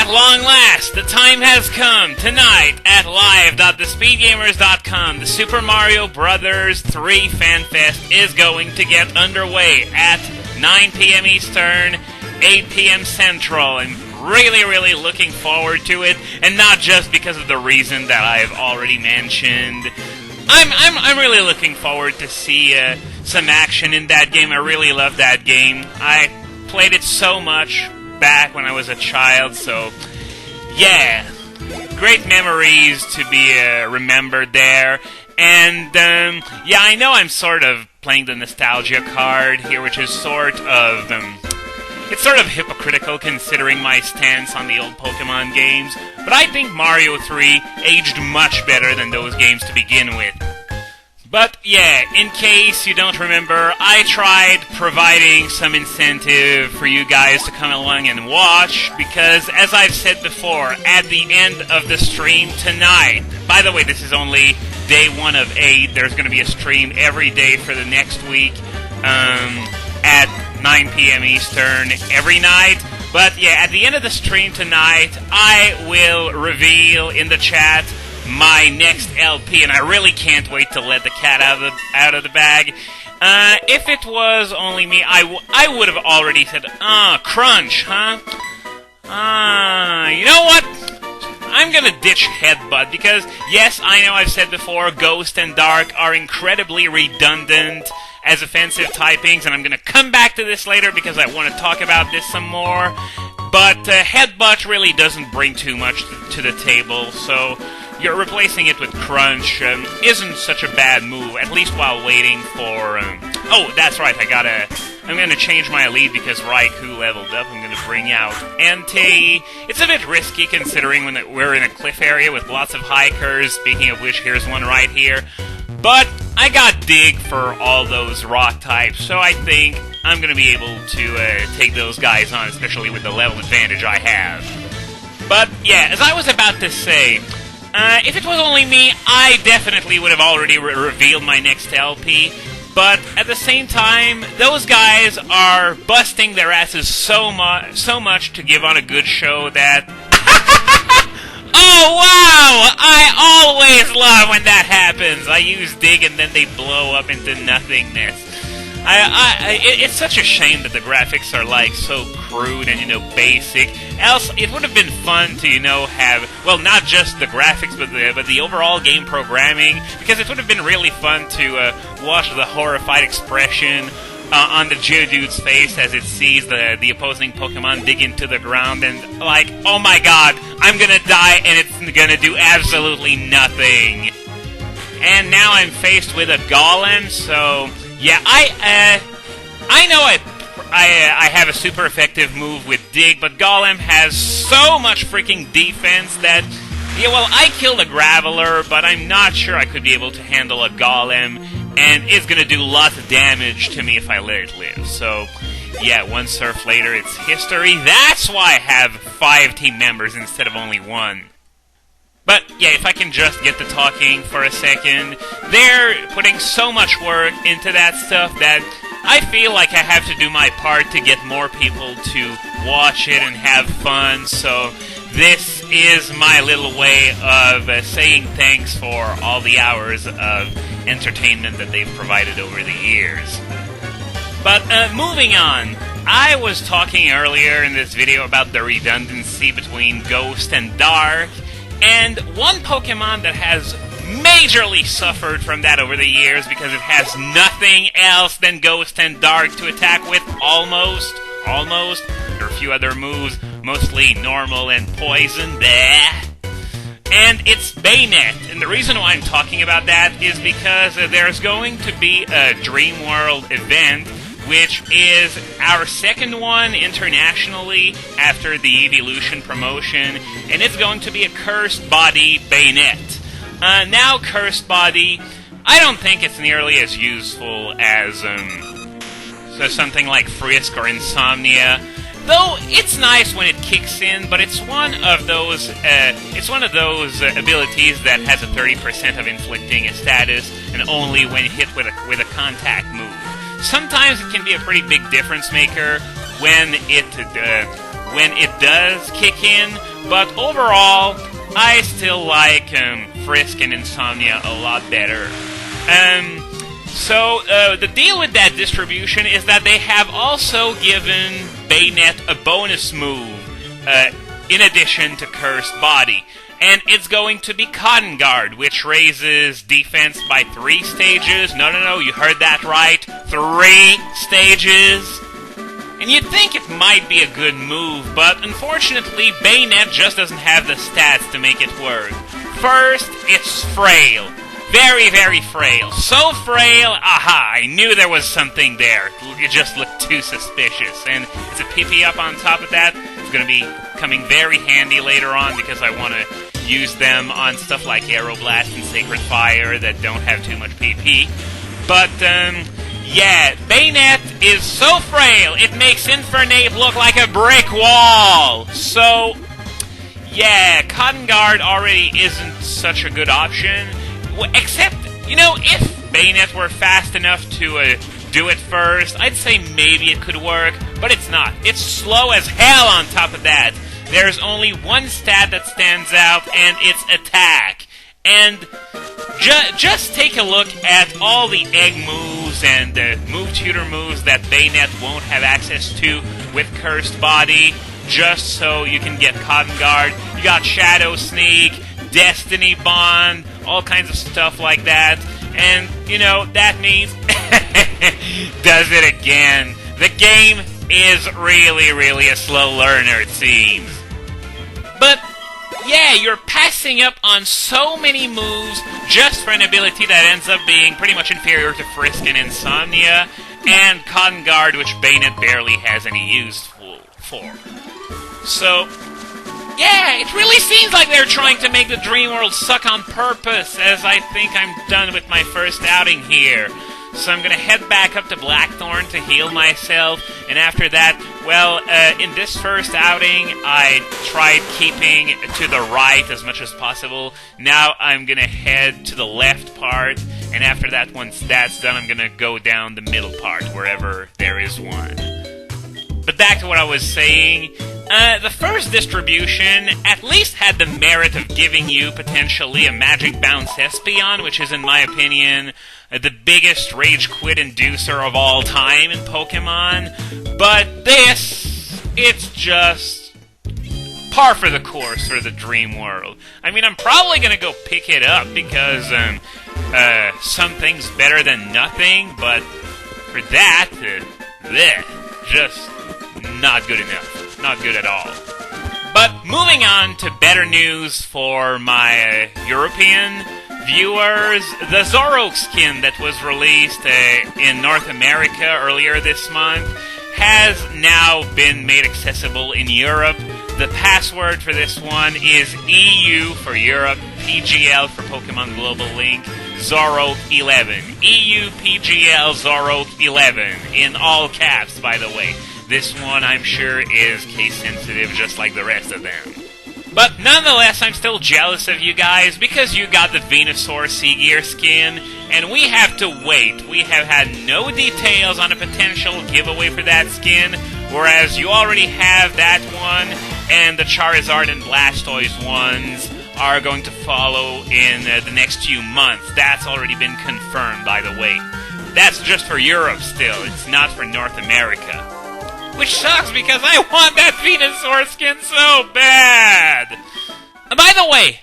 At long last, the time has come. Tonight at live.thespeedgamers.com, the Super Mario Bros. 3 Fanfest is going to get underway at 9 p.m. Eastern, 8 p.m. Central. I'm really looking forward to it, and not just because of the reason that I've already mentioned. I'm really looking forward to see some action in that game. I really love that game. I played it so much back when I was a child, so yeah, great memories to be remembered there. And yeah, I know I'm sort of playing the nostalgia card here, which is sort of it's sort of hypocritical considering my stance on the old Pokémon games, but I think Mario 3 aged much better than those games to begin with. But yeah, in case you don't remember, I tried providing some incentive for you guys to come along and watch, because as I've said before, at the end of the stream tonight, by the way, this is only day 1 of 8, there's going to be a stream every day for the next week, at 9 p.m. Eastern every night. But yeah, at the end of the stream tonight, I will reveal in the chat my next LP, and I really can't wait to let the cat out of the bag. If it was only me, I would have already said, crunch, huh? You know what? I'm gonna ditch Headbutt, because, yes, I know I've said before, Ghost and Dark are incredibly redundant as offensive typings, and I'm gonna come back to this later because I want to talk about this some more. But Headbutt really doesn't bring too much to the table, so you're replacing it with Crunch isn't such a bad move, at least while waiting for... oh, that's right, I'm gonna change my lead because Raikou leveled up. I'm gonna bring out Entei. It's a bit risky considering when we're in a cliff area with lots of hikers, speaking of which, here's one right here. But I got Dig for all those rock types, so I think I'm gonna be able to take those guys on, especially with the level advantage I have. But yeah, as I was about to say, if it was only me, I definitely would have already revealed my next LP, but at the same time, those guys are busting their asses so much to give on a good show that... Oh, wow! I always love when that happens! I use Dig and then they blow up into nothingness. It's such a shame that the graphics are, like, so crude and, basic. Else, it would have been fun to, have, well, not just the graphics, but the overall game programming, because it would have been really fun to watch the horrified expression on the Geodude's face as it sees the opposing Pokemon dig into the ground and, like, oh my god, I'm gonna die and it's gonna do absolutely nothing. And now I'm faced with a Golem, so... yeah, I know I have a super effective move with Dig, but Golem has so much freaking defense that, yeah, well, I killed a Graveler, but I'm not sure I could be able to handle a Golem, and it's gonna do lots of damage to me if I let it live. So, yeah, one surf later, it's history. That's why I have 5 team members instead of only 1. But, yeah, if I can just get to talking for a second, they're putting so much work into that stuff that I feel like I have to do my part to get more people to watch it and have fun, so this is my little way of saying thanks for all the hours of entertainment that they've provided over the years. But, moving on, I was talking earlier in this video about the redundancy between Ghost and Dark, and one Pokemon that has majorly suffered from that over the years because it has nothing else than Ghost and Dark to attack with, almost. There are a few other moves, mostly normal and poison, and it's Bayonet. And the reason why I'm talking about that is because there's going to be a Dream World event, which is our second one internationally after the Evolution promotion, and it's going to be a Cursed Body Bayonet. Now, Cursed Body, I don't think it's nearly as useful as something like Frisk or Insomnia, though it's nice when it kicks in, but it's one of those abilities that has a 30% of inflicting a status, and only when hit with a contact move. Sometimes it can be a pretty big difference maker when it when it does kick in, but overall, I still like Frisk and Insomnia a lot better. So the deal with that distribution is that they have also given Baynet a bonus move in addition to Cursed Body. And it's going to be Cotton Guard, which raises defense by 3 stages. No, you heard that right. 3 stages. And you'd think it might be a good move, but unfortunately, Baynet just doesn't have the stats to make it work. First, it's frail. Very, very frail. So frail, aha, I knew there was something there. It just looked too suspicious. And it's a PP up on top of that. It's going to be coming very handy later on because I want to use them on stuff like Aeroblast and Sacred Fire that don't have too much PP. But, yeah, Baynet is so frail, it makes Infernape look like a brick wall. So, yeah, Cotton Guard already isn't such a good option. Except, if Baynet were fast enough to do it first, I'd say maybe it could work, but it's not. It's slow as hell on top of that. There's only one stat that stands out, and it's attack. And just take a look at all the egg moves and move tutor moves that Baynet won't have access to with Cursed Body, just so you can get Cotton Guard. You got Shadow Sneak, Destiny Bond, all kinds of stuff like that. And, that means... does it again. The game is really, really a slow learner, it seems. But, yeah, you're passing up on so many moves just for an ability that ends up being pretty much inferior to Frisk and Insomnia, and Cotton Guard, which Baynet barely has any use for. So, yeah, it really seems like they're trying to make the Dream World suck on purpose, as I think I'm done with my first outing here. So I'm going to head back up to Blackthorn to heal myself, and after that, well, in this first outing, I tried keeping to the right as much as possible. Now I'm going to head to the left part, and after that, once that's done, I'm going to go down the middle part, wherever there is one. But back to what I was saying, the first distribution at least had the merit of giving you potentially a Magic Bounce Espeon, which is, in my opinion, the biggest rage quit inducer of all time in Pokemon. But this, it's just par for the course for the Dream World. I mean, I'm probably going to go pick it up because something's better than nothing, but for that, just not good enough. Not good at all. But moving on to better news for my European viewers, the Zoroark skin that was released in North America earlier this month has now been made accessible in Europe. The password for this one is EU for Europe, PGL for Pokemon Global Link, Zoroark 11. EU PGL Zoroark 11, in all caps, by the way. This one, I'm sure, is case-sensitive just like the rest of them. But nonetheless, I'm still jealous of you guys because you got the Venusaur Seagear skin, and we have to wait. We have had no details on a potential giveaway for that skin, whereas you already have that one, and the Charizard and Blastoise ones are going to follow in the next few months. That's already been confirmed, by the way. That's just for Europe still. It's not for North America. Which sucks because I want that Venusaur skin so bad! By the way,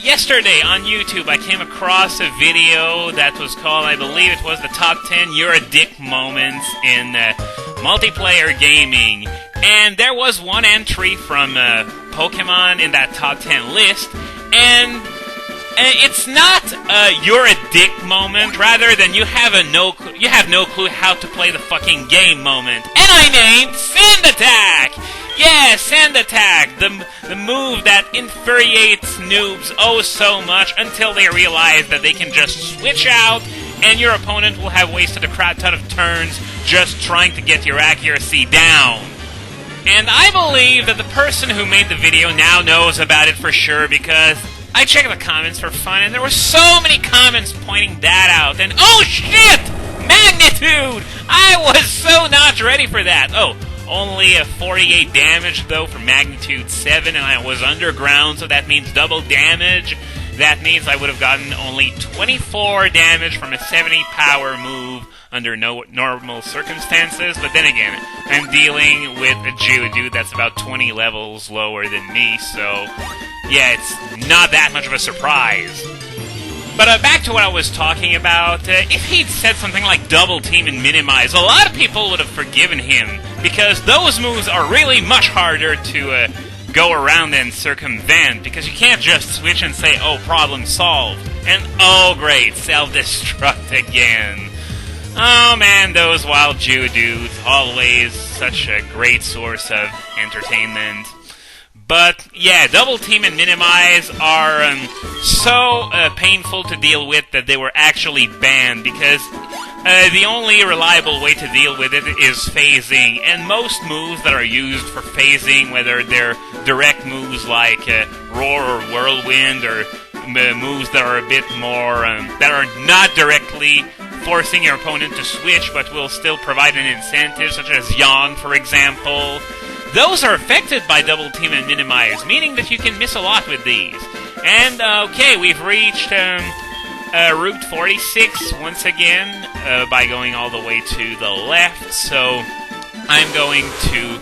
yesterday on YouTube I came across a video that was called, I believe it was the top 10 You're a Dick moments in multiplayer gaming. And there was one entry from Pokemon in that top 10 list, and it's not you're a dick moment, rather than you have no clue how to play the fucking game moment. And I named Sand Attack! Yeah, Sand Attack, the move that infuriates noobs oh so much until they realize that they can just switch out and your opponent will have wasted a crap ton of turns just trying to get your accuracy down. And I believe that the person who made the video now knows about it for sure, because I checked the comments for fun, and there were so many comments pointing that out, and oh shit! Magnitude! I was so not ready for that! Oh, Only a 48 damage, though, for magnitude 7, and I was underground, so that means double damage. That means I would have gotten only 24 damage from a 70 power move under no normal circumstances, but then again, I'm dealing with a Geodude that's about 20 levels lower than me, so yeah, it's not that much of a surprise. But back to what I was talking about, if he'd said something like double team and minimize, a lot of people would have forgiven him, because those moves are really much harder to go around and circumvent, because you can't just switch and say, oh, problem solved, and oh great, self-destruct again. Oh man, those wild Geodudes, always such a great source of entertainment. But yeah, double team and minimize are so painful to deal with that they were actually banned, because the only reliable way to deal with it is phasing, and most moves that are used for phasing, whether they're direct moves like Roar or Whirlwind, or moves that are a bit more, that are not directly forcing your opponent to switch, but will still provide an incentive, such as Yawn, for example, those are affected by double team and minimize, meaning that you can miss a lot with these. And, okay, we've reached Route 46 once again by going all the way to the left, so I'm going to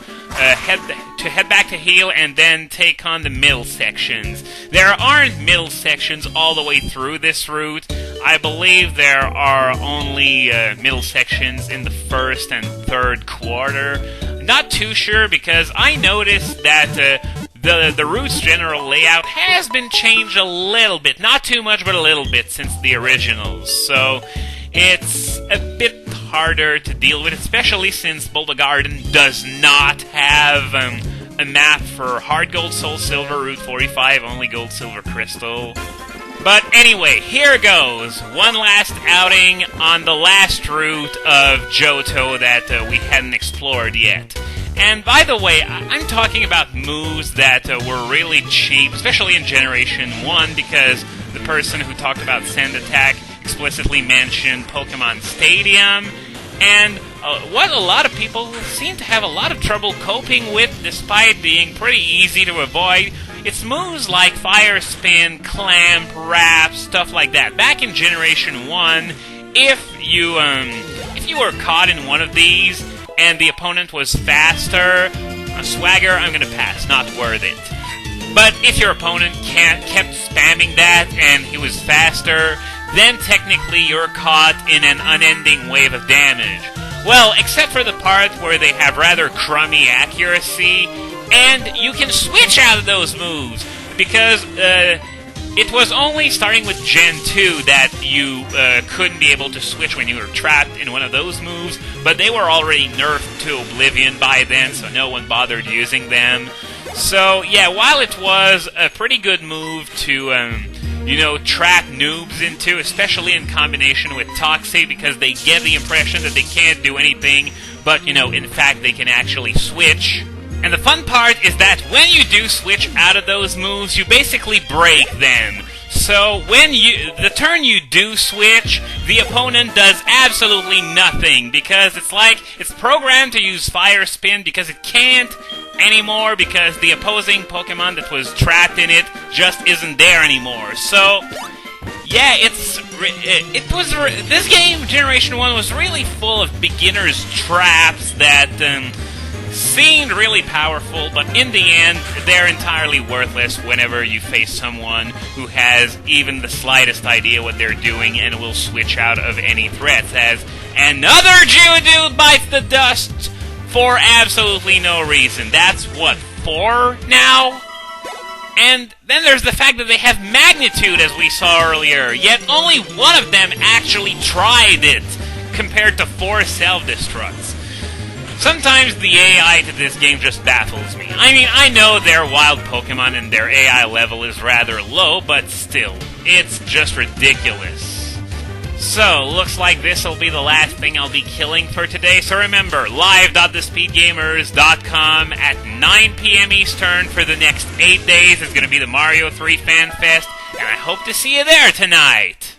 head back to heal and then take on the middle sections. There aren't middle sections all the way through this route. I believe there are only middle sections in the first and third quarter. Not too sure, because I noticed that the route's general layout has been changed a little bit. Not too much, but a little bit since the originals. So it's a bit harder to deal with, especially since Boulder Garden does not have a map for Hard Gold, Soul Silver, Route 45, only Gold, Silver, Crystal. But anyway, here goes. One last outing on the last route of Johto that we hadn't explored yet. And by the way, I'm talking about moves that were really cheap, especially in Generation 1, because the person who talked about Sand Attack explicitly mentioned Pokemon Stadium, and what a lot of people seem to have a lot of trouble coping with, despite being pretty easy to avoid. It's moves like Fire Spin, Clamp, Wrap, stuff like that. Back in Generation 1, if you were caught in one of these and the opponent was faster, Swagger, I'm gonna pass, not worth it. But if your opponent kept spamming that and he was faster, then technically you're caught in an unending wave of damage. Well, except for the part where they have rather crummy accuracy, and you can switch out of those moves, because it was only starting with Gen 2 that you couldn't be able to switch when you were trapped in one of those moves, but they were already nerfed to oblivion by then, so no one bothered using them. So, yeah, while it was a pretty good move to, trap noobs into, especially in combination with Toxic, because they get the impression that they can't do anything, but, in fact, they can actually switch. And the fun part is that when you do switch out of those moves, you basically break them. So when the turn you do switch, the opponent does absolutely nothing, because it's programmed to use Fire Spin because it can't anymore, because the opposing Pokemon that was trapped in it just isn't there anymore. So yeah, this game, Generation 1, was really full of beginners' traps that seemed really powerful, but in the end, they're entirely worthless whenever you face someone who has even the slightest idea what they're doing and will switch out of any threats, as another Geodude bites the dust for absolutely no reason. That's, 4 now? And then there's the fact that they have magnitude, as we saw earlier, yet only one of them actually tried it, compared to 4 self-destructs. Sometimes the AI to this game just baffles me. I mean, I know they're wild Pokemon and their AI level is rather low, but still, it's just ridiculous. So, looks like this will be the last thing I'll be killing for today, so remember, live.thespeedgamers.com at 9 p.m. Eastern for the next 8 days is going to be the Mario 3 Fan Fest, and I hope to see you there tonight!